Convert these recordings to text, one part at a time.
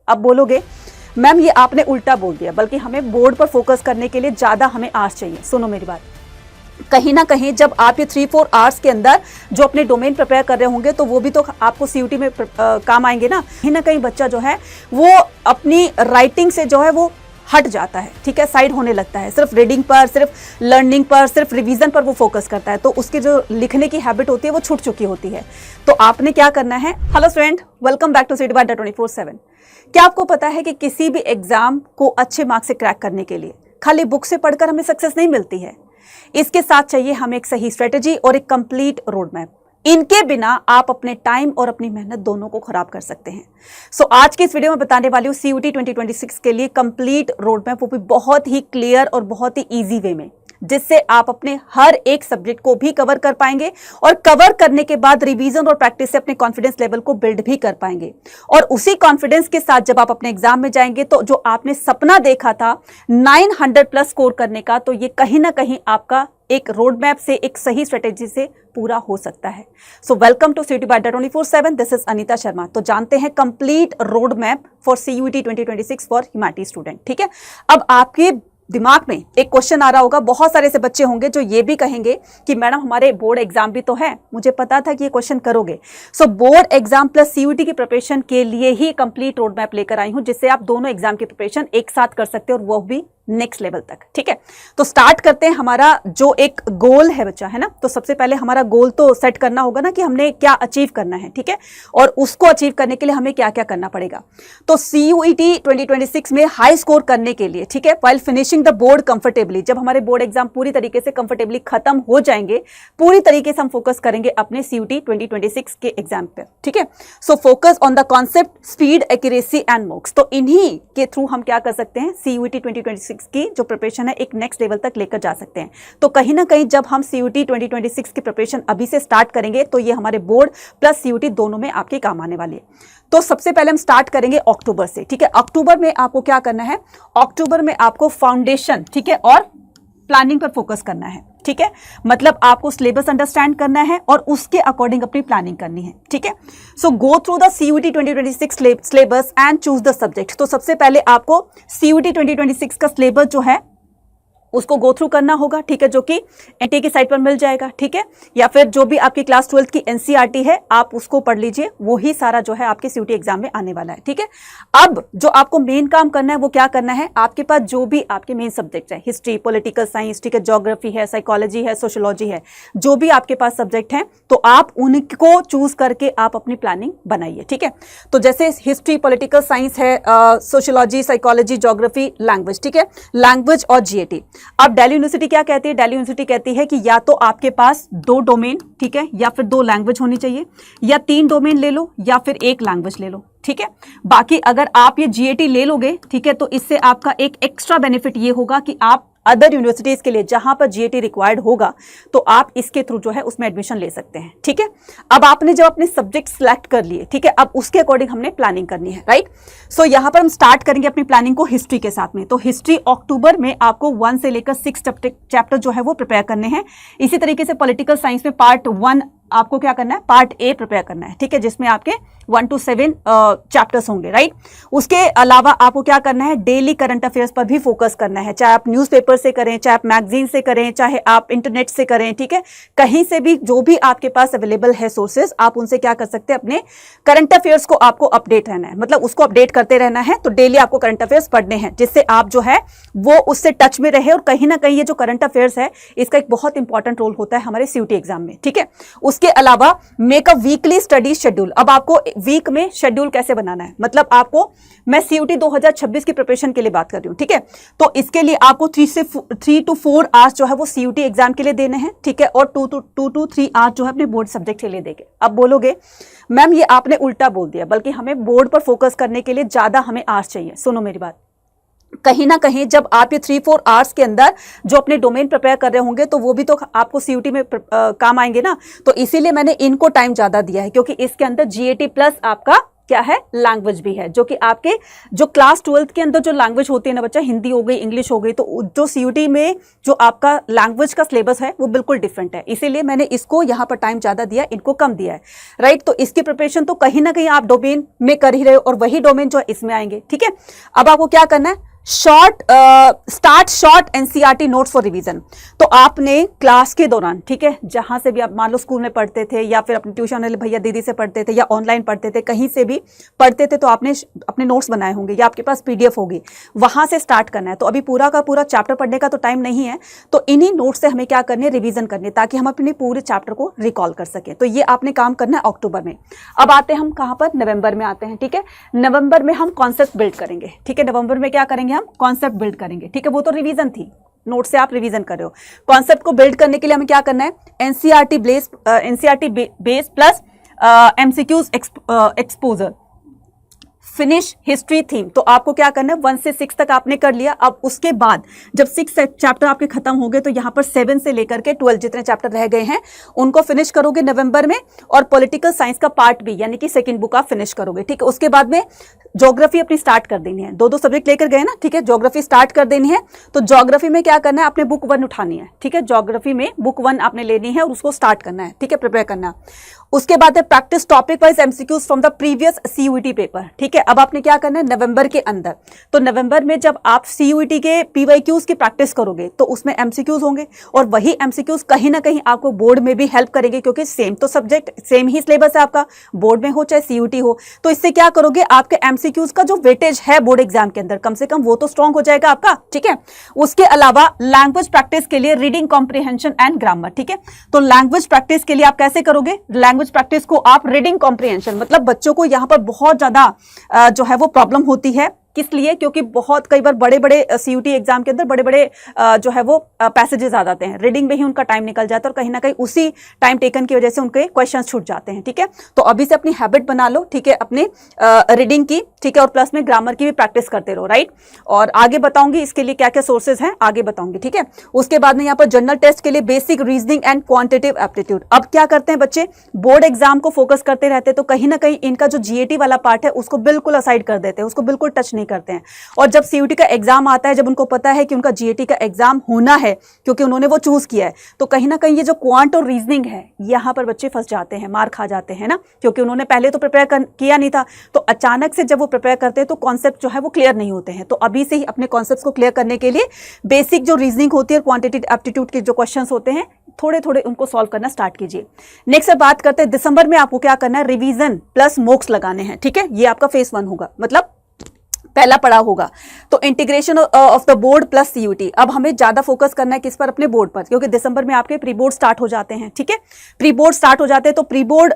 अब बोलोगे मैम ये आपने उल्टा बोल दिया, बल्कि हमें बोर्ड पर फोकस करने के लिए ज़्यादा हमें आवर्स चाहिए। सुनो मेरी बात, कहीं ना कहीं जब आप ये 3-4 आवर्स के अंदर जो अपने डोमेन प्रिपेयर कर रहे होंगे तो वो भी तो आपको सीयूटी में काम आएंगे ना। कहीं ना कहीं बच्चा जो है वो अपनी राइटिंग से जो है वो हट जाता है, ठीक है, साइड होने लगता है, सिर्फ रीडिंग पर, सिर्फ लर्निंग पर, सिर्फ रिवीजन पर वो फोकस करता है, तो उसकी जो लिखने की हैबिट होती है वो छूट चुकी होती है। तो आपने क्या करना है, hello student, welcome back to study by 24/7। क्या आपको पता है कि किसी भी एग्जाम को अच्छे मार्क्स से क्रैक करने के लिए खाली बुक से पढ़कर हमें सक्सेस नहीं मिलती है, इसके साथ चाहिए हमें एक सही स्ट्रेटेजी और एक कंप्लीट रोड मैप। इनके बिना आप अपने टाइम और अपनी मेहनत दोनों को खराब कर सकते हैं। सो आज की इस वीडियो में बताने वाली हूँ सीयूटी 2026 के लिए कंप्लीट रोड मैप, वो भी बहुत ही क्लियर और बहुत ही इजी वे में, जिससे आप अपने हर एक सब्जेक्ट को भी कवर कर पाएंगे और कवर करने के बाद रिवीजन और प्रैक्टिस से अपने कॉन्फिडेंस लेवल को बिल्ड भी कर पाएंगे। और उसी कॉन्फिडेंस के साथ जब आप अपने एग्जाम में जाएंगे तो जो आपने सपना देखा था 900 प्लस स्कोर करने का, तो ये कहीं ना कहीं आपका एक रोड मैप से, एक सही स्ट्रेटेजी से पूरा हो सकता है। So welcome to CUET by 24/7, this is Anita Sharma. तो जानते हैं complete road map for CUET 2026 for humanity student. ठीक है, अब आपके दिमाग में एक क्वेश्चन आ रहा होगा, बहुत सारे ऐसे बच्चे होंगे जो ये भी कहेंगे कि मैडम हमारे बोर्ड एग्जाम भी तो है, मुझे पता था कि ये क्वेश्चन करोगे। सो बोर्ड एग्जाम प्लस सीयूटी की प्रिपरेशन के लिए ही कंप्लीट रोड मैप लेकर आई हूं, जिससे आप दोनों एग्जाम की प्रिपरेशन एक साथ कर सकते हो और वो भी नेक्स्ट लेवल तक। ठीक है, तो स्टार्ट करते हैं। हमारा जो एक गोल है बच्चा, है ना, तो सबसे पहले हमारा गोल तो सेट करना होगा ना कि हमने क्या अचीव करना है। ठीक है, और उसको अचीव करने के लिए हमें क्या क्या करना पड़ेगा। तो सीयूटी 2026 में हाई स्कोर करने के लिए, ठीक है, while finishing the board comfortably, जब हमारे बोर्ड एग्जाम पूरी तरीके से कंफर्टेबली खत्म हो जाएंगे, पूरी तरीके से हम फोकस करेंगे अपने सीयूटी 2026 के एग्जाम पे। ठीक है, so focus on the concept, speed, accuracy and marks. तो इन्हीं के थ्रू हम क्या कर सकते हैं, सीयूटी 2026 की जो प्रिपरेशन है एक नेक्स्ट लेवल तक लेकर जा सकते हैं। तो कहीं ना कहीं जब हम सीयूटी 2026 की प्रिपरेशन अभी से स्टार्ट करेंगे तो ये हमारे बोर्ड प्लस सीयूटी दोनों में आपके काम आने वाली है। तो सबसे पहले हम स्टार्ट करेंगे अक्टूबर से। ठीक है, अक्टूबर में आपको क्या करना है, अक्टूबर में आपको फाउंडेशन, ठीक है, और प्लानिंग पर फोकस करना है। ठीक है, मतलब आपको सिलेबस अंडरस्टैंड करना है और उसके अकॉर्डिंग अपनी प्लानिंग करनी है। ठीक है, so go through the CUET 2026 syllabus and choose the subject. तो सबसे पहले आपको सीयूटी 2026 का सिलेबस जो है उसको गो थ्रू करना होगा। ठीक है, जो कि एनटीए की साइट पर मिल जाएगा। ठीक है, या फिर जो भी आपकी क्लास 12 की एनसीईआरटी है आप उसको पढ़ लीजिए, वो ही सारा जो है आपके सीयूटी एग्जाम में आने वाला है। ठीक है, अब जो आपको मेन काम करना है वो क्या करना है, आपके पास जो भी आपके मेन सब्जेक्ट है, हिस्ट्री, पॉलिटिकल साइंस, ठीक है, ज्योग्राफी है, साइकोलॉजी है, सोशियोलॉजी है, जो भी आपके पास सब्जेक्ट हैं तो आप उनको चूज करके आप अपनी प्लानिंग बनाइए। ठीक है, तो जैसे हिस्ट्री, पॉलिटिकल साइंस है, सोशियोलॉजी, साइकोलॉजी, ज्योग्राफी, लैंग्वेज। ठीक है, लैंग्वेज और जीएटी। अब दिल्ली यूनिवर्सिटी क्या कहती है, दिल्ली यूनिवर्सिटी कहती है कि या तो आपके पास 2 डोमेन, ठीक है, या फिर 2 लैंग्वेज होनी चाहिए, या 3 डोमेन ले लो, या फिर 1 लैंग्वेज ले लो। ठीक है, बाकी अगर आप ये जीएटी ले लोगे, ठीक है, तो इससे आपका एक एक्स्ट्रा बेनिफिट ये होगा कि आप अदर यूनिवर्सिटीज के लिए जहां पर जीएटी रिक्वायर्ड होगा तो आप इसके थ्रू जो है उसमें एडमिशन ले सकते हैं। ठीक है, अब आपने जब अपने सब्जेक्ट सिलेक्ट कर लिए, ठीक है, अब उसके अकॉर्डिंग हमने प्लानिंग करनी है, राइट। सो यहां पर हम स्टार्ट करेंगे अपनी प्लानिंग को हिस्ट्री के साथ में। तो हिस्ट्री अक्टूबर में आपको 1 से लेकर 6 चैप्टर जो है वो प्रिपेयर करने हैं। इसी तरीके से पॉलिटिकल साइंस में पार्ट 1 आपको क्या करना है, पार्ट ए प्रिपेयर करना है। ठीक है, जिसमें आपके 1 to 7 चैप्टर्स होंगे, राइट। उसके अलावा आपको क्या करना है, डेली करंट अफेयर्स पर भी फोकस करना है, चाहे आप न्यूज़पेपर से करें, चाहे आप मैगजीन से करें, चाहे आप इंटरनेट से करें। ठीक है, कहीं से भी जो भी आपके पास अवेलेबल है सोर्सेज, आप उनसे क्या कर सकते हैं, अपने करंट अफेयर्स को आपको अपडेट रहना है, मतलब उसको अपडेट करते रहना है। तो डेली आपको करंट अफेयर्स पढ़ने हैं, जिससे आप जो है वो उससे टच में रहे। और कहीं ना कहीं ये जो करंट अफेयर्स है इसका एक बहुत इंपॉर्टेंट रोल होता है हमारे सीयूटी एग्जाम में। ठीक है, उसके अलावा make a weekly study schedule. अब आपको वीक में शेड्यूल कैसे बनाना है, मतलब आपको, मैं सीयूटी 2026 की प्रिपरेशन के लिए बात कर रही हूं। ठीक है, तो इसके लिए आपको 3 to 4 आवर्स जो है वो सीयूटी एग्जाम के लिए देने हैं। ठीक है, और 2 to 3 आवर्स जो है अपने बोर्ड सब्जेक्ट के लिए देंगे। अब बोलोगे मैम ये आपने उल्टा बोल दिया, बल्कि हमें बोर्ड पर फोकस करने के लिए ज्यादा हमें आवर्स चाहिए। सुनो मेरी बात, कहीं ना कहीं जब आप ये 3-4 आवर्स के अंदर जो अपने डोमेन प्रिपेयर कर रहे होंगे तो वो भी तो आपको सीयूटी में काम आएंगे ना। तो इसीलिए मैंने इनको टाइम ज्यादा दिया है, क्योंकि इसके अंदर जीएटी प्लस आपका क्या है, लैंग्वेज भी है, जो कि आपके जो क्लास 12th के अंदर जो लैंग्वेज होती है ना बच्चा, हिंदी हो गई, इंग्लिश हो गई, तो जो सीयूटी में जो आपका लैंग्वेज का सिलेबस है वो बिल्कुल डिफरेंट है। इसीलिए मैंने इसको यहाँ पर टाइम ज़्यादा दिया, इनको कम दिया है, राइट। तो इसकी प्रिपरेशन तो कहीं ना कहीं आप डोमेन में कर ही रहे हो और वही डोमेन जो इसमें आएंगे, ठीक है। अब आपको क्या करना है, start short NCERT notes for revision. तो आपने क्लास के दौरान, ठीक है, जहां से भी आप मान लो स्कूल में पढ़ते थे या फिर अपने ट्यूशन वाले भैया दीदी से पढ़ते थे या ऑनलाइन पढ़ते थे, कहीं से भी पढ़ते थे, तो आपने अपने नोट्स बनाए होंगे या आपके पास पीडीएफ होगी, वहां से स्टार्ट करना है। तो अभी पूरा का पूरा चैप्टर पढ़ने का तो टाइम नहीं है, तो इन्हीं नोट्स से हमें क्या करनी है, रिवीजन करनी है, ताकि हम अपने पूरे चैप्टर को रिकॉल कर सकें। तो ये आपने काम करना है अक्टूबर में। अब आते हैं हम कहां पर, नवंबर में आते हैं, ठीक है। नवंबर में हम कॉन्सेप्ट बिल्ड करेंगे, ठीक है। नवंबर में क्या करेंगे, हम कॉन्सेप्ट बिल्ड करेंगे, ठीक है। वो तो रिवीजन थी, नोट से आप रिवीजन कर रहे हो। कॉन्सेप्ट को बिल्ड करने के लिए हमें क्या करना है, NCERT base plus MCQs exposure, finish history theme. तो आपको क्या करना है, 1 से 6 तक आपने कर लिया। अब उसके बाद जब 6 चैप्टर आपके खत्म हो गए, तो यहाँ पर 7 से लेकर के 12 जितने चैप्टर रह गए हैं उनको फिनिश करोगे नवंबर में। और पॉलिटिकल साइंस का पार्ट भी, यानी कि सेकंड बुक आप फिनिश करोगे, ठीक है। उसके बाद में ज्योग्राफी अपनी स्टार्ट कर देनी है, दो सब्जेक्ट लेकर गए ना, ठीक है। ज्योग्राफी स्टार्ट कर देनी है। तो ज्योग्राफी में क्या करना है, आपने बुक 1 उठानी है, ठीक है। ज्योग्राफी में बुक 1 आपने लेनी है और उसको स्टार्ट करना है, ठीक है, प्रिपेयर करना। उसके बाद है practice topic wise MCQs from the previous CUET paper, ठीक है। अब आपने क्या करना है, नवंबर के अंदर, तो नवंबर में जब आप सीयूईटी के पीवाईक्यूज की प्रैक्टिस करोगे तो उसमें एमसीक्यूज होंगे, और वही एमसीक्यूज कहीं ना कहीं आपको बोर्ड में भी हेल्प करेंगे, क्योंकि सेम तो सब्जेक्ट, सेम ही सिलेबस है आपका, बोर्ड में हो चाहे सीयूईटी हो। तो इससे क्या करोगे, आपके एमसीक्यूज का जो वेटेज है बोर्ड एग्जाम के अंदर, कम से कम वो तो स्ट्रॉन्ग हो जाएगा आपका, ठीक है। उसके अलावा लैंग्वेज प्रैक्टिस के लिए रीडिंग कॉम्प्रिहेंशन एंड ग्रामर, ठीक है। तो लैंग्वेज प्रैक्टिस के लिए आप कैसे करोगे, लैंग्वेज प्रैक्टिस को आप रीडिंग कॉम्प्रिहेंशन, मतलब बच्चों को यहां पर बहुत ज्यादा जो है वो प्रॉब्लम होती है। किस लिए, क्योंकि बहुत कई बार बड़े बड़े सीयूटी एग्जाम के अंदर बड़े बड़े जो है वो पैसेजेस आ जाते हैं, रीडिंग में ही उनका टाइम निकल जाता है, और कहीं ना कहीं उसी टाइम टेकन की वजह से उनके क्वेश्चंस छूट जाते हैं, ठीक है। तो अभी से अपनी हैबिट बना लो, ठीक है, अपने रीडिंग की, ठीक है, और प्लस में ग्रामर की भी प्रैक्टिस करते रहो, राइट। और आगे बताऊंगी इसके लिए क्या क्या सोर्सेज हैं, आगे बताऊंगी, ठीक है। उसके बाद में यहाँ पर जनरल टेस्ट के लिए basic reasoning and quantitative aptitude. अब क्या करते हैं बच्चे, बोर्ड एग्जाम को फोकस करते रहते हैं, तो कहीं ना कहीं इनका जो जीएटी वाला पार्ट है उसको बिल्कुल असाइड कर देते हैं, उसको बिल्कुल टच नहीं करते हैं। और जब सीयूटी का एग्जाम आता है, जब उनको पता है कि उनका जीएटी का एग्जाम होना है, क्योंकि उन्होंने वो चूज किया है, तो कहीं ना कहीं ये जो क्वांट और रीजनिंग है, यहां पर बच्चे फंस जाते हैं, मार खा जाते हैं ना, क्योंकि उन्होंने पहले तो प्रिपेयर किया नहीं था। तो अचानक से जब वो प्रिपेयर करते हैं तो कॉन्सेप्ट जो है वो क्लियर नहीं होते हैं। तो अभी से ही अपने कॉन्सेप्ट्स को क्लियर करने के लिए बेसिक जो रीजनिंग होती है, क्वांटिटेटिव एप्टीट्यूड के जो क्वेश्चन होते हैं, थोड़े थोड़े उनको सॉल्व करना स्टार्ट कीजिए। नेक्स्ट बात करते हैं, दिसंबर में आपको क्या करना है, रिवीजन प्लस मॉक्स लगाने हैं, ठीक है। ये आपका फेज 1 होगा, मतलब पहला पड़ाव होगा। तो integration of the board plus CUET. अब हमें ज्यादा फोकस करना है किस पर, अपने बोर्ड पर, क्योंकि दिसंबर में आपके प्री बोर्ड स्टार्ट हो जाते हैं, ठीक है। प्री बोर्ड स्टार्ट हो जाते हैं, तो प्री बोर्ड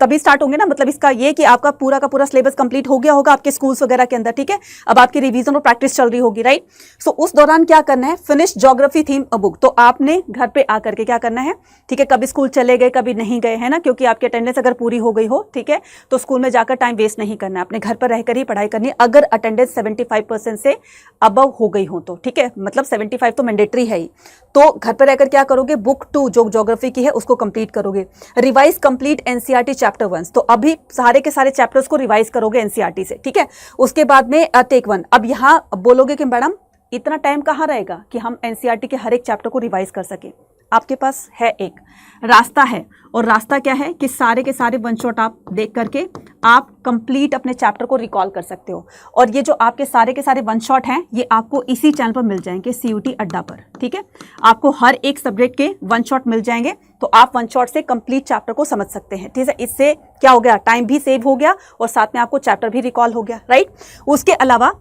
तभी स्टार्ट होंगे ना, मतलब इसका ये कि आपका पूरा का पूरा सिलेबस कंप्लीट हो गया होगा आपके स्कूल्स वगैरह के अंदर, ठीक है। अब आपकी रिवीजन और प्रैक्टिस चल रही होगी, राइट। सो उस दौरान क्या करना है, फिनिश ज्योग्राफी थीम बुक। तो आपने घर पे आकर के क्या करना है, ठीक है, कभी स्कूल चले गए कभी नहीं गए, है ना, क्योंकि आपकी अटेंडेंस अगर पूरी हो गई हो, ठीक है, तो स्कूल में जाकर टाइम वेस्ट नहीं करना है, अपने घर पर रहकर ही पढ़ाई करनी है। अगर अटेंडेंस 75% से अबव हो गई हो तो, ठीक है, मतलब 75 तो मैंडेटरी है ही। तो घर पर रहकर क्या करोगे, बुक 2 जो ज्योग्राफी की है उसको कंप्लीट करोगे। Revise complete NCERT chapter 1। तो अभी सारे के सारे चैप्टर्स को रिवाइज करोगे एनसीईआरटी से, ठीक है। उसके बाद में टेक 1। अब यहां बोलोगे कि मैडम इतना टाइम कहां रहेगा कि हम एनसीईआरटी के हर एक चैप्टर को रिवाइज कर सके। आपके पास है एक रास्ता है, और रास्ता क्या है कि सारे के सारे वन शॉट आप देख करके आप कंप्लीट अपने चैप्टर को रिकॉल कर सकते हो। और ये जो आपके सारे के सारे वन शॉट हैं, ये आपको इसी चैनल पर मिल जाएंगे, सीयूटी अड्डा पर, ठीक है। आपको हर एक सब्जेक्ट के वन शॉट मिल जाएंगे, तो आप वन शॉट से कंप्लीट चैप्टर को समझ सकते हैं, ठीक है। इससे क्या हो गया, टाइम भी सेव हो गया और साथ में आपको चैप्टर भी रिकॉल हो गया, राइट। उसके अलावा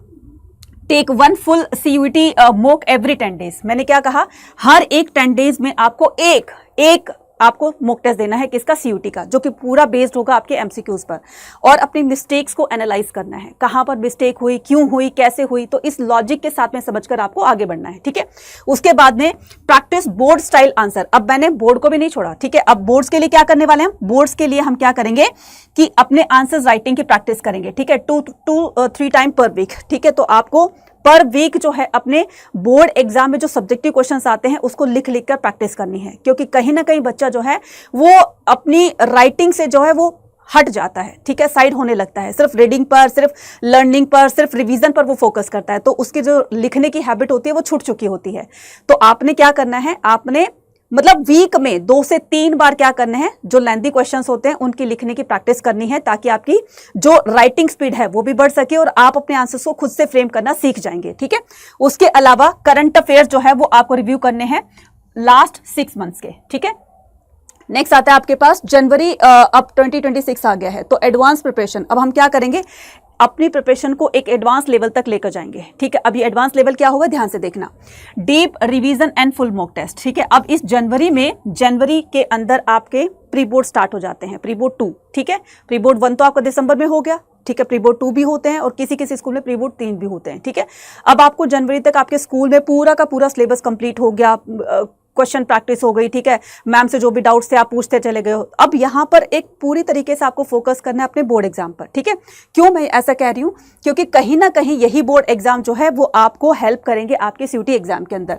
take 1 full CUET mock every 10 days. मैंने क्या कहा, हर एक 10 डेज में आपको एक आपको मॉक टेस्ट देना है, किसका, सीयूटी का, जो कि पूरा बेस्ड होगा आपके एमसीक्यूज पर। और अपनी मिस्टेक्स को एनालाइज करना है, कहां पर मिस्टेक हुई, क्यों हुई, कैसे हुई, तो इस लॉजिक के साथ में समझकर आपको आगे बढ़ना है, ठीक है। उसके बाद में प्रैक्टिस बोर्ड स्टाइल आंसर। अब मैंने बोर्ड को भी नहीं छोड़ा, ठीक है। अब बोर्ड्स के लिए क्या करने वाले हैं, बोर्ड्स के लिए हम क्या करेंगे कि अपने आंसर्स राइटिंग की प्रैक्टिस करेंगे, ठीक है, 2 to 3 टाइम पर वीक, ठीक है। तो आपको पर वीक जो है अपने बोर्ड एग्जाम में जो सब्जेक्टिव क्वेश्चंस आते हैं उसको लिख कर प्रैक्टिस करनी है, क्योंकि कहीं ना कहीं बच्चा जो है वो अपनी राइटिंग से जो है वो हट जाता है, ठीक है, साइड होने लगता है, सिर्फ रीडिंग पर, सिर्फ लर्निंग पर, सिर्फ रिवीजन पर वो फोकस करता है, तो उसकी जो लिखने की हैबिट होती है वो छूट चुकी होती है। तो आपने क्या करना है, आपने मतलब वीक में 2 से 3 बार क्या करना है, जो लेंथी क्वेश्चंस होते हैं उनकी लिखने की प्रैक्टिस करनी है, ताकि आपकी जो राइटिंग स्पीड है वो भी बढ़ सके और आप अपने आंसर्स को खुद से फ्रेम करना सीख जाएंगे, ठीक है। उसके अलावा करंट अफेयर्स जो है वो आपको रिव्यू करने हैं लास्ट 6 मंथ्स के, ठीक है। नेक्स्ट आता है आपके पास जनवरी, अब 2026 आ गया है, तो एडवांस प्रिपरेशन। अब हम क्या करेंगे, अपनी प्रिपरेशन को एक एडवांस लेवल तक लेकर जाएंगे, ठीक है। अब ये एडवांस लेवल क्या होगा, ध्यान से देखना, deep revision and full mock test, ठीक है। अब इस जनवरी के अंदर आपके प्री बोर्ड स्टार्ट हो जाते हैं, प्री बोर्ड 2, ठीक है। प्री बोर्ड 1 तो आपका दिसंबर में हो गया, ठीक है। प्री बोर्ड 2 भी होते हैं और किसी किसी स्कूल में प्री बोर्ड 3 भी होते हैं, ठीक है। अब आपको जनवरी तक आपके स्कूल में पूरा का पूरा सिलेबस कंप्लीट हो गया, क्वेश्चन प्रैक्टिस हो गई, ठीक है। मैम से जो भी डाउट्स थे आप पूछते चले गए हो। अब यहाँ पर एक पूरी तरीके से आपको फोकस करना है अपने बोर्ड एग्जाम पर, ठीक है। क्यों मैं ऐसा कह रही हूँ, क्योंकि कहीं ना कहीं यही बोर्ड एग्जाम जो है वो आपको हेल्प करेंगे आपके सीयूटी एग्जाम के अंदर।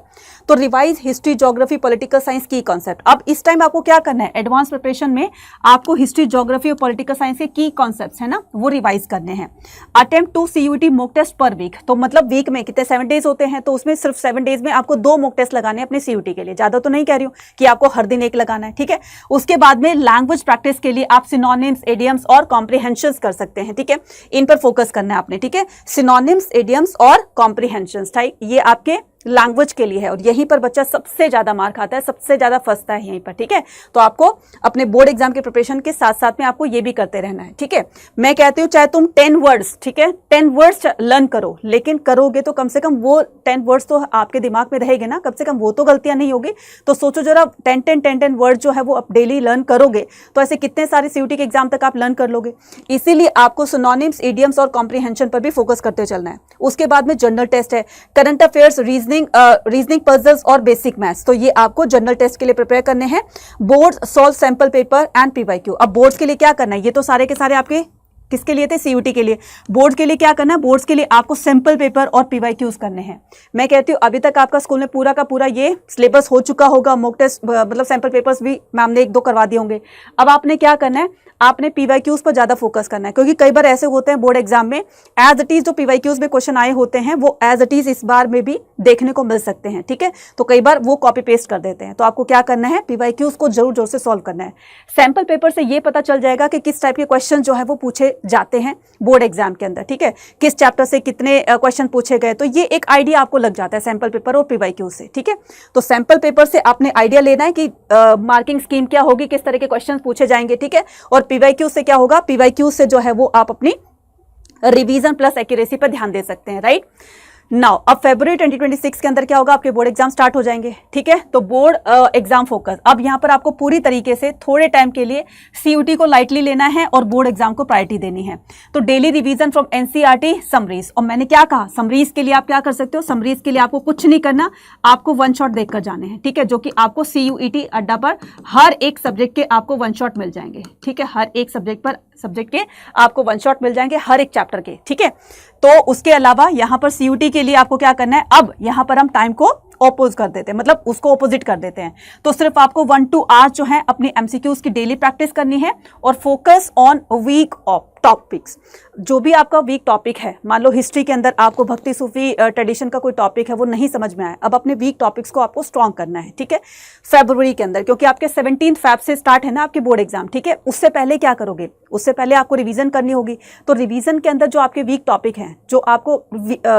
तो revise history, geography, political science की कॉन्सेप्ट। अब इस टाइम आपको क्या करना है, एडवांस प्रिपरेशन में आपको हिस्ट्री, ज्योग्राफी और पॉलिटिकल साइंस के की कॉन्सेप्ट है ना, वो रिवाइज करने हैं। Attempt 2 CUET mock test per week, तो मतलब वीक में कितने 7 डेज होते हैं, तो उसमें सिर्फ 7 डेज में आपको 2 मॉक टेस्ट लगाने हैं अपने सीयूटी के लिए, ज्यादा तो नहीं कह रही हूँ कि आपको हर दिन एक लगाना है, ठीक है। उसके बाद में लैंग्वेज प्रैक्टिस के लिए आप सिनोनिम्स, एडियम्स और कॉम्प्रिहेंशंस कर सकते हैं, ठीक है। इन पर फोकस करना है आपने, ठीक है। सिनोनिम्स, एडियम्स और कॉम्प्रिहेंशंस, ठीक, ये आपके लैंग्वेज के लिए है और यहीं पर बच्चा सबसे ज्यादा मार खाता है, सबसे ज्यादा फंसता है यहीं पर, ठीक है। तो आपको अपने बोर्ड एग्जाम के प्रिपरेशन के साथ साथ में आपको ये भी करते रहना है, ठीक है। मैं कहती हूँ चाहे तुम 10 वर्ड्स, ठीक है, 10 वर्ड्स लर्न करो, लेकिन करोगे तो कम से कम वो 10 वर्ड्स तो आपके दिमाग में रहेंगे ना, कम से कम वो तो गलतियां नहीं होगी। तो सोचो जरा 10 वर्ड जो है वो आप डेली लर्न करोगे तो ऐसे कितने सारे सीयूटी के एग्जाम तक आप लर्न कर लोगे। इसीलिए आपको सिनोनिम्स, इडियम्स और कॉम्प्रिहेंशन पर भी फोकस करते चलना है। उसके बाद में जनरल टेस्ट है, करंट अफेयर्स, रीजनिंग पजल्स और बेसिक मैथ्स, तो ये आपको जनरल टेस्ट के लिए प्रिपेयर करने हैं। Board solve sample paper and PYQ. अब बोर्ड्स के लिए क्या करना है, ये तो सारे के सारे आपके किसके लिए थे, सीयूटी के लिए। बोर्ड के लिए क्या करना है, बोर्ड्स के लिए आपको सैंपल पेपर और पीवाईक्यूज करने हैं। मैं कहती हूँ अभी तक आपका स्कूल में पूरा का पूरा ये सिलेबस हो चुका होगा, मॉक टेस्ट मतलब सैंपल पेपर्स भी मैम ने 1-2 करवा दिए होंगे। अब आपने क्या करना है, आपने पीवाईक्यूज पर ज्यादा फोकस करना है, क्योंकि कई बार ऐसे होते हैं बोर्ड एग्जाम में एज इट इज जो पीवाईक्यूज में क्वेश्चन आए होते हैं वो एज इट इज इस बार में भी देखने को मिल सकते हैं, ठीक है। तो कई बार वो कॉपी पेस्ट कर देते हैं, तो आपको क्या करना है, पीवाईक्यूज को जरूर जोर से सॉल्व करना है। सैंपल पेपर से ये पता चल जाएगा कि किस टाइप के क्वेश्चन जो है वो पूछे जाते हैं बोर्ड एग्जाम के अंदर, ठीक है, किस चैप्टर से कितने क्वेश्चन पूछे गए, तो ये एक आइडिया आपको लग जाता है सैंपल पेपर और पीवाईक्यू से, ठीक है। तो सैंपल पेपर से आपने आइडिया लेना है कि मार्किंग स्कीम क्या होगी, किस तरह के क्वेश्चन पूछे जाएंगे, ठीक है। और पीवाईक्यू से क्या होगा, पीवाईक्यू से जो है वो आप अपनी रिवीजन प्लस एक्यूरेसी पर ध्यान दे सकते हैं, राइट। नाउ अब फरवरी 2026 के अंदर क्या होगा, आपके बोर्ड एग्जाम स्टार्ट हो जाएंगे, ठीक है। तो बोर्ड एग्जाम फोकस, अब यहां पर आपको पूरी तरीके से थोड़े टाइम के लिए सीयूटी को लाइटली लेना है और बोर्ड एग्जाम को प्रायोरिटी देनी है। तो daily revision from NCERT summaries, और मैंने क्या कहा, समरीज के लिए आप क्या कर सकते हो, समरीज के लिए आपको कुछ नहीं करना, आपको 1 शॉट देखकर जाने हैं, ठीक है, जो कि आपको सीयूईटी अड्डा पर हर एक सब्जेक्ट के आपको 1 शॉट मिल जाएंगे, ठीक है। हर एक सब्जेक्ट के आपको 1 शॉट मिल जाएंगे, हर एक चैप्टर के, ठीक है। तो उसके अलावा यहां पर सीयूटी के लिए आपको क्या करना है, अब यहां पर हम टाइम को ऑपोज कर देते हैं, मतलब उसको ऑपोजिट कर देते हैं। तो सिर्फ आपको 1-2 आवर्स जो है अपनी एमसीक्यूज की डेली प्रैक्टिस करनी है और focus on weak of topics. जो भी आपका वीक टॉपिक है, मान लो हिस्ट्री के अंदर आपको भक्ति सूफी ट्रेडिशन का कोई टॉपिक है वो नहीं समझ में आया, अब अपने वीक टॉपिक्स को आपको स्ट्रॉन्ग करना है, ठीक है, फरवरी के अंदर, क्योंकि आपके 17 फेब से स्टार्ट है ना आपके बोर्ड एग्जाम, ठीक है। उससे पहले क्या करोगे, उससे पहले आपको रिवीजन करनी होगी। तो रिवीजन के अंदर जो आपके वीक टॉपिक हैं, जो आपको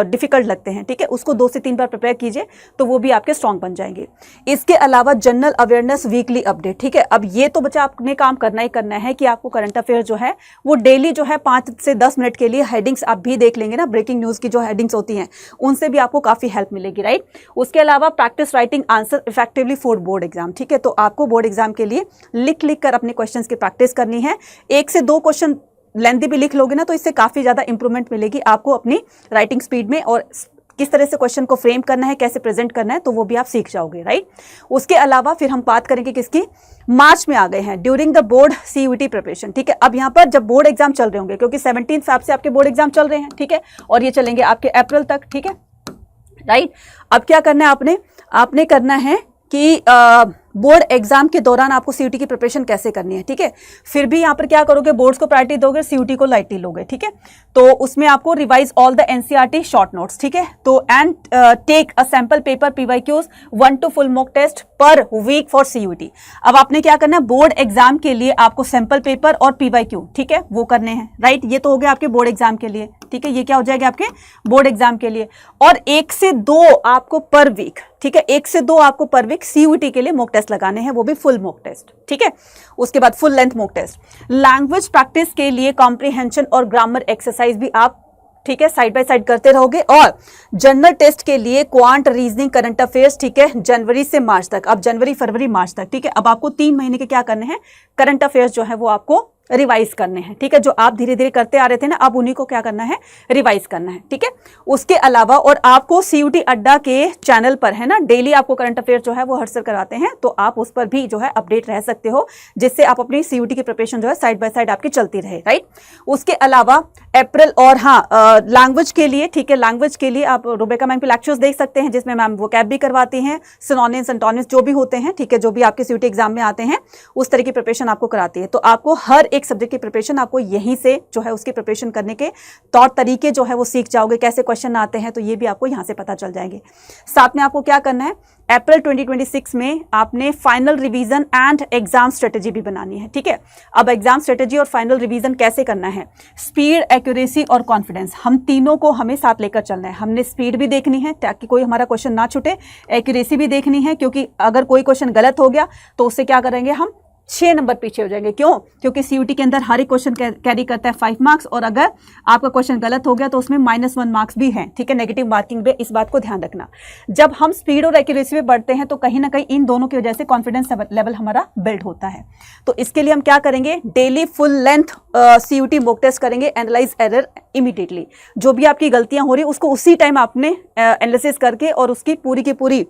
डिफिकल्ट लगते हैं, ठीक है, उसको 2 से 3 बार प्रिपेयर कीजिए, तो वो भी आपके स्ट्रॉन्ग बन जाएंगे। इसके अलावा जनरल अवेयरनेस वीकली अपडेट, ठीक है। अब ये तो बच्चा आपने काम करना ही करना है कि आपको करंट अफेयर जो है वो डेली जो है 5 से 10 मिनट के लिए हेडिंग्स आप भी देख लेंगे ना, ब्रेकिंग न्यूज की जो हेडिंग्स होती हैं उनसे भी आपको काफी हेल्प मिलेगी, राइट। उसके अलावा practice writing answer effectively for board exam, ठीक है। तो आपको बोर्ड एग्जाम के लिए लिख कर अपने क्वेश्चंस की प्रैक्टिस करनी है। 1 से 2 क्वेश्चन लेंथी भी लिख लोगे ना तो इससे काफी ज्यादा इंप्रूवमेंट मिलेगी आपको अपनी राइटिंग स्पीड में, और किस तरह से क्वेश्चन को फ्रेम करना है, कैसे प्रेजेंट करना है, तो वो भी आप सीख जाओगे, राइट। उसके अलावा फिर हम बात करेंगे किसकी, मार्च में आ गए हैं, during the board CUET preparation, ठीक है। अब यहाँ पर जब बोर्ड एग्जाम चल रहे होंगे, क्योंकि 17 फेब से आपके बोर्ड एग्जाम चल रहे हैं, ठीक है, और ये चलेंगे आपके अप्रैल तक, ठीक है, राइट। अब क्या करना है आपने करना है कि बोर्ड एग्जाम के दौरान आपको सीयूटी की प्रिपरेशन कैसे करनी है, ठीक है। फिर भी यहाँ पर क्या करोगे, बोर्ड्स को प्रायोरिटी दोगे, सीयूटी को लाइटली लोगे, ठीक है। तो उसमें आपको revise all the NCERT short notes, ठीक है। तो and take a sample paper PYQs 1 to full mock test per week for CUET. अब आपने क्या करना है, बोर्ड एग्जाम के लिए आपको सैंपल पेपर और पीवाईक्यू, ठीक है, वो करने हैं, राइट। ये तो हो गया आपके बोर्ड एग्जाम के लिए, ठीक है। ये क्या हो जाएगा आपके बोर्ड एग्जाम के लिए। और 1 से 2 आपको पर वीक, ठीक है, 1 से 2 आपको पर वीक सीयूटी के लिए मॉक टेस्ट लगाने हैं, वो भी फुल मॉक टेस्ट, ठीक है। उसके बाद full length mock test. Language practice के लिए कॉम्प्रिहेंशन और ग्रामर एक्सरसाइज भी आप, ठीक है, साइड बाय साइड करते रहोगे। और जनरल टेस्ट के लिए क्वांट, रीजनिंग, करंट अफेयर्स, ठीक है, जनवरी से मार्च तक, अब जनवरी फरवरी मार्च तक, ठीक है। अब आपको 3 महीने के क्या करने हैं, करंट अफेयर्स जो है वो आपको रिवाइज करने हैं, ठीक है। जो आप धीरे धीरे करते आ रहे थे ना, अब उन्हीं को क्या करना है, रिवाइज करना है, ठीक है। उसके अलावा और आपको सीयूटी अड्डा के चैनल पर है ना, डेली आपको करंट अफेयर जो है वो हर सर कराते हैं, तो आप उस पर भी जो है अपडेट रह सकते हो, जिससे आप अपनी सीयूटी की प्रिपरेशन जो है साइड बाय साइड आपकी चलती रहे, राइट। उसके अलावा अप्रैल और हाँ लैंग्वेज के लिए, ठीक है, लैंग्वेज के लिए आप रुबेका मैम के लेक्चर्स देख सकते हैं, जिसमें मैम वोकैब भी करवाती हैं, सिनोनिम्स एंटोनिम्स जो भी होते हैं, ठीक है, जो भी आपके सीयूटी एग्जाम में आते हैं उस तरह की प्रिपरेशन आपको कराती है। तो आपको हर एक सब्जेक्ट की प्रिपरेशन आपको यहीं से जो है उसकी प्रिपरेशन करने के तौर तरीके जो है वो सीख जाओगे, कैसे क्वेश्चन आते हैं, तो ये भी आपको यहां से पता चल जाएंगे। साथ में आपको क्या करना है, अप्रैल 2026 में आपने final revision and exam strategy भी बनानी है, ठीक है। अब एग्जाम स्ट्रेटेजी और फाइनल रिवीजन कैसे करना है, स्पीड, एक्यूरेसी और कॉन्फिडेंस, हम तीनों को हमें साथ लेकर चलना है। हमने स्पीड भी देखनी है ताकि कोई हमारा क्वेश्चन ना छूटे, एक्यूरेसी भी देखनी है क्योंकि अगर कोई क्वेश्चन गलत हो गया तो उससे क्या करेंगे, हम 6 नंबर पीछे हो जाएंगे। क्यों, क्योंकि सीयूटी के अंदर हर एक क्वेश्चन कैरी करता है 5 मार्क्स, और अगर आपका क्वेश्चन गलत हो गया तो उसमें -1 मार्क्स भी हैं, ठीक है, नेगेटिव मार्किंग पे, इस बात को ध्यान रखना। जब हम स्पीड और एक्यूरेसी में बढ़ते हैं तो कहीं ना कहीं इन दोनों की वजह से कॉन्फिडेंस लेवल हमारा बिल्ड होता है। तो इसके लिए हम क्या करेंगे, daily full length CUET mock test करेंगे, एनालाइज एरर इमीडिएटली, जो भी आपकी गलतियां हो रही उसको उसी टाइम आपने एनालिसिस करके और उसकी पूरी की पूरी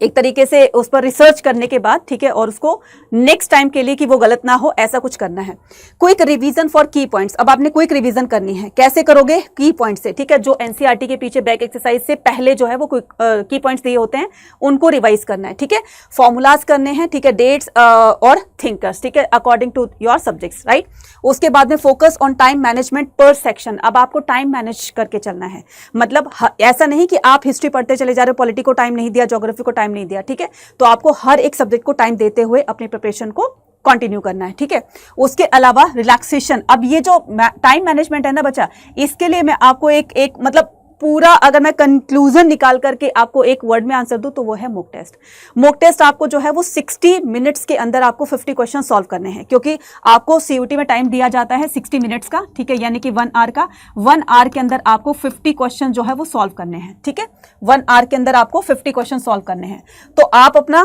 एक तरीके से उस पर रिसर्च करने के बाद, ठीक है, और उसको नेक्स्ट टाइम के लिए कि वो गलत ना हो, ऐसा कुछ करना है। क्विक रिवीजन फॉर की पॉइंट्स, अब आपने क्विक रिवीजन करनी है, कैसे करोगे, की पॉइंट से, ठीक है। जो एनसीईआरटी के पीछे बैक एक्सरसाइज से पहले जो है वो की पॉइंट्स दिए होते हैं उनको रिवाइज करना है, ठीक है। फॉर्मूलाज करने हैं, ठीक है, डेट्स और थिंकर्स, ठीक है, according to your subjects, right. उसके बाद में focus on time management per section, अब आपको टाइम मैनेज करके चलना है। मतलब ऐसा नहीं कि आप हिस्ट्री पढ़ते चले जा रहे हो, पॉलिटी को टाइम नहीं दिया, ज्योग्राफी को टाइम नहीं दिया, ठीक है। तो आपको हर एक सब्जेक्ट को टाइम देते हुए अपनी प्रिपरेशन को कंटिन्यू करना है, ठीक है। उसके अलावा रिलैक्सेशन, अब ये जो टाइम मैनेजमेंट है ना बच्चा, इसके लिए मैं आपको एक मतलब पूरा अगर मैं कंक्लूजन निकाल करके आपको एक वर्ड में आंसर दूं तो वो है मॉक टेस्ट। मॉक टेस्ट आपको जो है वो 60 मिनट्स के अंदर आपको 50 क्वेश्चन सॉल्व करने हैं, क्योंकि आपको सीयूटी में टाइम दिया जाता है 60 मिनट्स का, ठीक है, यानी कि 1 आवर का। 1 आवर के अंदर आपको 50 क्वेश्चन जो है वो सॉल्व करने हैं, ठीक है। 1 आवर के अंदर आपको 50 क्वेश्चन सॉल्व करने हैं। तो आप अपना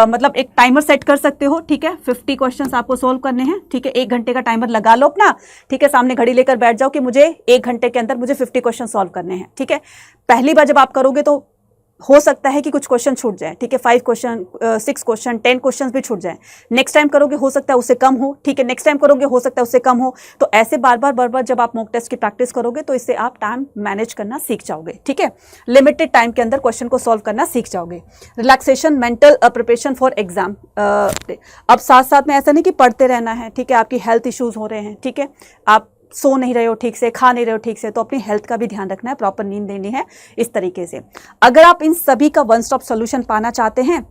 मतलब एक टाइमर सेट कर सकते हो, ठीक है, 50 क्वेश्चन आपको सॉल्व करने हैं, ठीक है। 1 घंटे का टाइमर लगा लो अपना, ठीक है, सामने घड़ी लेकर बैठ जाओ कि मुझे 1 घंटे के अंदर मुझे 50 क्वेश्चन सॉल्व करने हैं, ठीक है। पहली बार जब आप करोगे तो हो सकता है कि कुछ क्वेश्चन छूट जाए, ठीक है, 5 क्वेश्चन, 6 क्वेश्चन, 10 क्वेश्चन भी छूट जाए। नेक्स्ट टाइम करोगे हो सकता है उससे कम हो, ठीक है, नेक्स्ट टाइम करोगे हो सकता है उससे कम हो। तो ऐसे बार बार जब आप मॉक टेस्ट की प्रैक्टिस करोगे तो इससे आप टाइम मैनेज करना सीख जाओगे, ठीक है। लिमिटेड टाइम के अंदर क्वेश्चन को सॉल्व करना सीख जाओगे। Relaxation, mental preparation for exam, अब साथ साथ में ऐसा नहीं कि पढ़ते रहना है, ठीक है, आपकी हेल्थ इश्यूज हो रहे हैं, ठीक है, आप सो नहीं रहे हो ठीक से, खा नहीं रहे हो ठीक से, तो अपनी हेल्थ का भी ध्यान रखना है, प्रॉपर नींद लेनी है, इस तरीके से। अगर आप इन सभी का वन स्टॉप सोल्यूशन पाना चाहते हैं,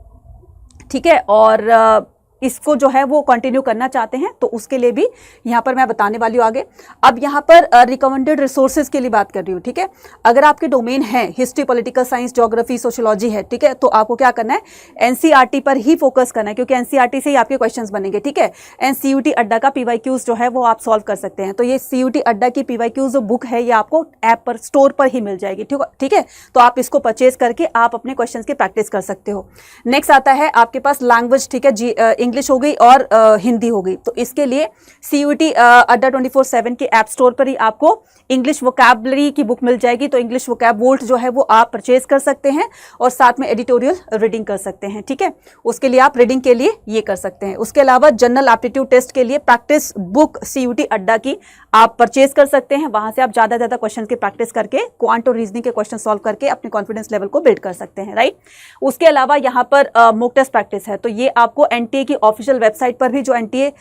ठीक है, और इसको जो है वो कंटिन्यू करना चाहते हैं तो उसके लिए भी यहाँ पर मैं बताने वाली हूँ आगे। अब यहाँ पर रिकमेंडेड रिसोर्सेज के लिए बात कर रही हूँ, ठीक है। अगर आपके डोमेन है history, political science, geography, sociology है, ठीक है, तो आपको क्या करना है, एनसीईआरटी पर ही फोकस करना है, क्योंकि एनसीईआरटी से ही आपके क्वेश्चंस बनेंगे, ठीक है। एंड सीयूटी अड्डा का पीवाईक्यूज जो है वो आप सॉल्व कर सकते हैं। तो ये सीयूटी अड्डा की पीवाईक्यूज जो बुक है ये आपको ऐप पर, स्टोर पर ही मिल जाएगी, ठीक है। तो आप इसको परचेज करके आप अपने क्वेश्चन की प्रैक्टिस कर सकते हो। नेक्स्ट आता है आपके पास लैंग्वेज, ठीक है, इंग्लिश हो गई और हिंदी हो गई। तो इसके लिए CUET अड्डा 24/7 के ऐप स्टोर पर ही आपको इंग्लिश वोकैबलरी की बुक मिल जाएगी। तो इंग्लिश वोकैब वोल्ट जो है वो आप परचेज कर सकते हैं और साथ में एडिटोरियल रीडिंग कर सकते हैं, ठीक है। उसके लिए आप रीडिंग के लिए ये कर सकते हैं। उसके अलावा जनरल एप्टीट्यूड टेस्ट के लिए प्रैक्टिस बुक CUET अड्डा की आप परचेज कर सकते हैं। वहां से आप ज्यादा ज्यादा क्वेश्चन की प्रैक्टिस करके क्वांट और रीजनिंग के क्वेश्चन सॉल्व करके अपने कॉन्फिडेंस लेवल को बिल्ड कर सकते हैं, राइट। उसके अलावा यहाँ पर मॉक टेस्ट प्रैक्टिस है, तो ये आपको NTA की ऑफिशियल वेबसाइट पर भी, जो NTA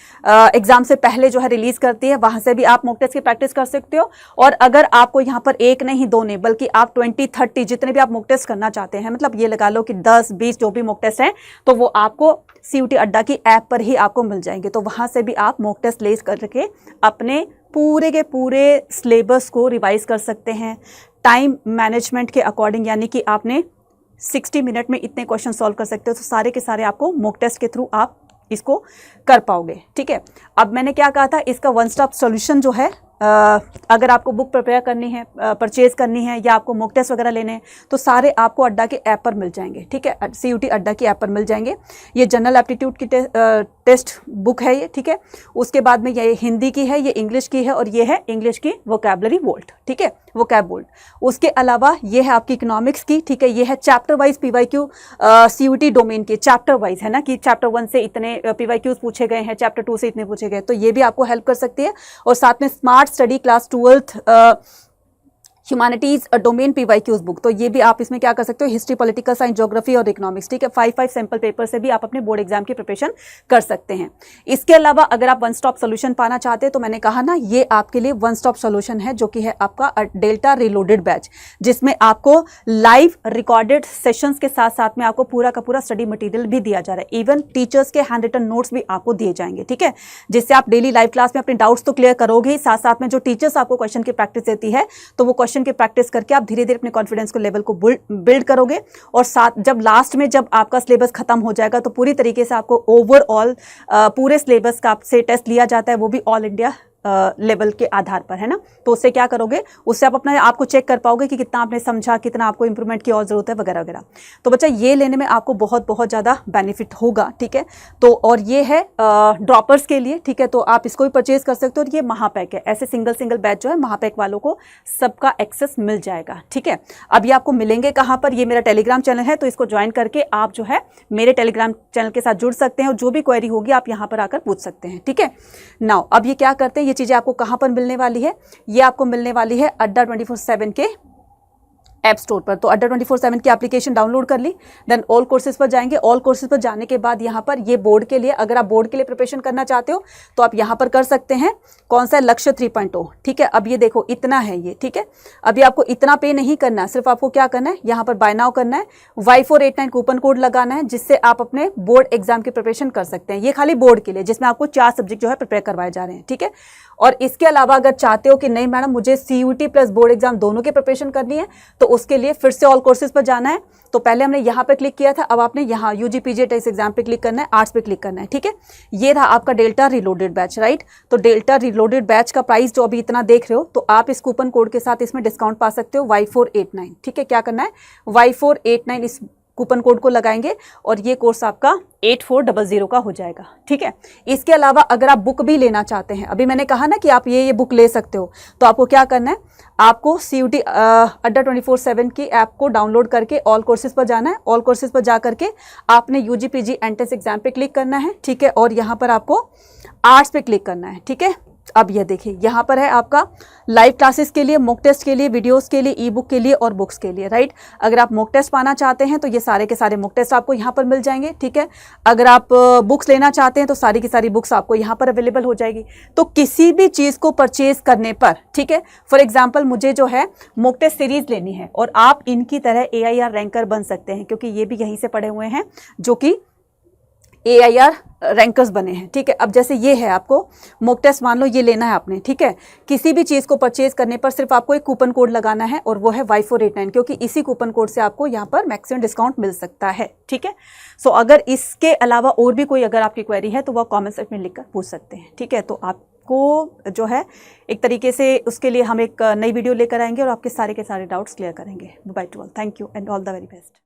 एग्जाम से पहले जो है रिलीज करती है, वहां से भी आप मॉक टेस्ट की प्रैक्टिस कर सकते हो। और अगर आपको यहाँ पर एक नहीं दो नहीं बल्कि आप 20-30 जितने भी आप मॉक टेस्ट करना चाहते हैं, मतलब ये लगा लो कि 10-20 जो भी मॉक टेस्ट हैं, तो वो आपको CUET अड्डा की ऐप पर ही आपको मिल जाएंगे। तो वहां से भी आप मॉक टेस्ट ले करके अपने पूरे के पूरे सिलेबस को रिवाइज कर सकते हैं टाइम मैनेजमेंट के अकॉर्डिंग, यानी कि आपने 60 मिनट में इतने क्वेश्चन सॉल्व कर सकते हो। तो सारे के सारे आपको मॉक टेस्ट के थ्रू आप इसको कर पाओगे, ठीक है। अब मैंने क्या कहा था, इसका वन स्टॉप सॉल्यूशन जो है, अगर आपको बुक प्रिपेयर करनी है, परचेज करनी है या आपको मॉक टेस्ट वगैरह लेने हैं, तो सारे आपको अड्डा के ऐप पर मिल जाएंगे, ठीक है। CUET अड्डा की ऐप पर मिल जाएंगे। ये जनरल एप्टीट्यूड की टेस्ट बुक है ये, ठीक है। उसके बाद में ये हिंदी की है, ये इंग्लिश की है, और ये है इंग्लिश की वोकैबलरी वोल्ट, ठीक है, वोकैब वोल्ट। उसके अलावा ये है आपकी इकोनॉमिक्स की, ठीक है। ये है chapter wise PYQ CUET domain के चैप्टर वाइज, है ना, कि चैप्टर 1 से इतने PYQs पूछे गए हैं, चैप्टर 2 से इतने पूछे गए, तो ये भी आपको हेल्प कर सकती है। और साथ में smart study class 12th humanities domain PYQs book, तो ये भी आप इसमें क्या कर सकते हो, हिस्ट्री, पॉलिटिकल साइंस, ज्योग्राफी और इकोनॉमिक्स, ठीक है। 5 सैंपल पेपर से भी आप अपने बोर्ड एग्जाम की प्रिपरेशन कर सकते हैं। इसके अलावा अगर आप वन स्टॉप सोल्यूशन पाना चाहते हैं, तो मैंने कहा ना, ये आपके लिए वन स्टॉप सोल्यूशन है, जो कि है आपका डेल्टा रिलोडेड बैच, जिसमें आपको लाइव रिकॉर्डेड सेशंस के साथ साथ में आपको पूरा का पूरा स्टडी मटेरियल भी दिया जा रहा है। इवन टीचर्स के हैंड रिटन नोट्स भी आपको दिए जाएंगे, ठीक है, जिससे आप डेली लाइव क्लास में अपने डाउट्स तो क्लियर करोगे ही, साथ साथ में जो टीचर्स आपको क्वेश्चन की प्रैक्टिस देती है, तो वो क्वेश्चन की प्रैक्टिस करके आप धीरे धीरे अपने कॉन्फिडेंस को लेवल को बिल्ड करोगे। और साथ जब लास्ट में जब आपका सिलेबस खत्म हो जाएगा, तो पूरी तरीके से आपको ओवरऑल पूरे सिलेबस का आपसे टेस्ट लिया जाता है, वो भी ऑल इंडिया लेवल के आधार पर, है ना। तो उससे क्या करोगे, उससे आप अपना आपको चेक कर पाओगे कि कितना आपने समझा, कितना आपको इंप्रूवमेंट की और जरूरत है, वगैरह वगैरह। तो बच्चा ये लेने में आपको बहुत बहुत ज़्यादा बेनिफिट होगा, ठीक है। तो और ये है ड्रॉपर्स के लिए, ठीक है, तो आप इसको भी परचेज कर सकते हो। और ये महापैक है, ऐसे सिंगल बैच जो है महापैक वालों को सबका एक्सेस मिल जाएगा, ठीक है। अब ये आपको मिलेंगे कहाँ पर, ये मेरा टेलीग्राम चैनल है, तो इसको ज्वाइन करके आप जो है मेरे टेलीग्राम चैनल के साथ जुड़ सकते हैं, और जो भी क्वेरी होगी आप यहाँ पर आकर पूछ सकते हैं, ठीक है। नाउ अब ये क्या करते हैं, चीजें आपको कहां पर मिलने वाली है, ये आपको मिलने वाली है अड्डा 24/7 के ऐप स्टोर पर। तो अड्डा 24/7 की एप्लीकेशन डाउनलोड कर ली, देन ऑल कोर्सेज पर जाएंगे। ऑल कोर्सेज पर जाने के बाद यहाँ पर ये बोर्ड के लिए, अगर आप बोर्ड के लिए प्रिपरेशन करना चाहते हो तो आप यहाँ पर कर सकते हैं। कौन सा है, लक्ष्य 3.0, ठीक है। अब ये देखो इतना है ये, ठीक है। अभी आपको इतना पे नहीं करना है, सिर्फ आपको क्या करना है, यहाँ पर बाय नाउ करना है, Y489 कूपन कोड लगाना है, जिससे आप अपने बोर्ड एग्जाम की प्रिपरेशन कर सकते हैं। ये खाली बोर्ड के लिए, जिसमें आपको 4 सब्जेक्ट जो है प्रिपेयर करवाए जा रहे हैं, ठीक है। और इसके अलावा अगर चाहते हो कि नहीं मैडम मुझे CUET प्लस बोर्ड एग्जाम दोनों की प्रिपरेशन करनी है, तो उसके लिए फिर से ऑल कोर्सेज पर जाना है। तो पहले हमने यहाँ पर क्लिक किया था, अब आपने यहाँ UG PG टेस्ट एग्जाम पे क्लिक करना है, आर्ट्स पे क्लिक करना है, ठीक है। ये रहा आपका डेल्टा रिलोडेड बैच, राइट। तो डेल्टा रिलोडेड बैच का प्राइस जो अभी इतना देख रहे हो, तो आप इस कूपन कोड के साथ इसमें डिस्काउंट पा सकते हो, Y489, ठीक है। क्या करना है, Y489 इस कूपन कोड को लगाएंगे और ये कोर्स आपका 8400 का हो जाएगा, ठीक है। इसके अलावा अगर आप बुक भी लेना चाहते हैं, अभी मैंने कहा ना कि आप ये बुक ले सकते हो, तो आपको क्या करना है, आपको CUET अड्डा 24/7 की ऐप को डाउनलोड करके ऑल कोर्सेज पर जाना है। ऑल कोर्सेज पर जा करके आपने UG PG एंट्रेंस एग्जाम पे क्लिक करना है, ठीक है। और यहाँ पर आपको आर्ट्स पे क्लिक करना है, ठीक है। अब ये देखिए यहाँ पर है आपका लाइव क्लासेस के लिए, मॉक टेस्ट के लिए, वीडियोस के लिए, ई बुक के लिए और बुक्स के लिए, राइट। अगर आप मॉक टेस्ट पाना चाहते हैं तो ये सारे के सारे मॉक टेस्ट आपको यहाँ पर मिल जाएंगे, ठीक है। अगर आप बुक्स लेना चाहते हैं तो सारी की सारी बुक्स आपको यहाँ पर अवेलेबल हो जाएगी। तो किसी भी चीज़ को परचेज करने पर, ठीक है, फॉर एग्जाम्पल मुझे जो है मॉक टेस्ट सीरीज लेनी है और आप इनकी तरह AIR रैंकर बन सकते हैं, क्योंकि ये भी यहीं से पढ़े हुए हैं जो कि AIR रैंकर्स बने हैं, ठीक है। अब जैसे ये है, आपको मॉक टेस्ट मान लो ये लेना है आपने, ठीक है। किसी भी चीज़ को परचेज करने पर सिर्फ आपको एक कूपन कोड लगाना है और वो है Y489, क्योंकि इसी कूपन कोड से आपको यहाँ पर मैक्सिमम डिस्काउंट मिल सकता है, ठीक है। सो अगर इसके अलावा और भी कोई अगर आपकी क्वेरी है तो वह कॉमेंट सेक्शन में लिखकर पूछ सकते हैं, ठीक है। तो आपको जो है एक तरीके से उसके लिए हम एक नई वीडियो लेकर आएंगे और आपके सारे के सारे डाउट्स क्लियर करेंगे। By two all, thank you and all the very best.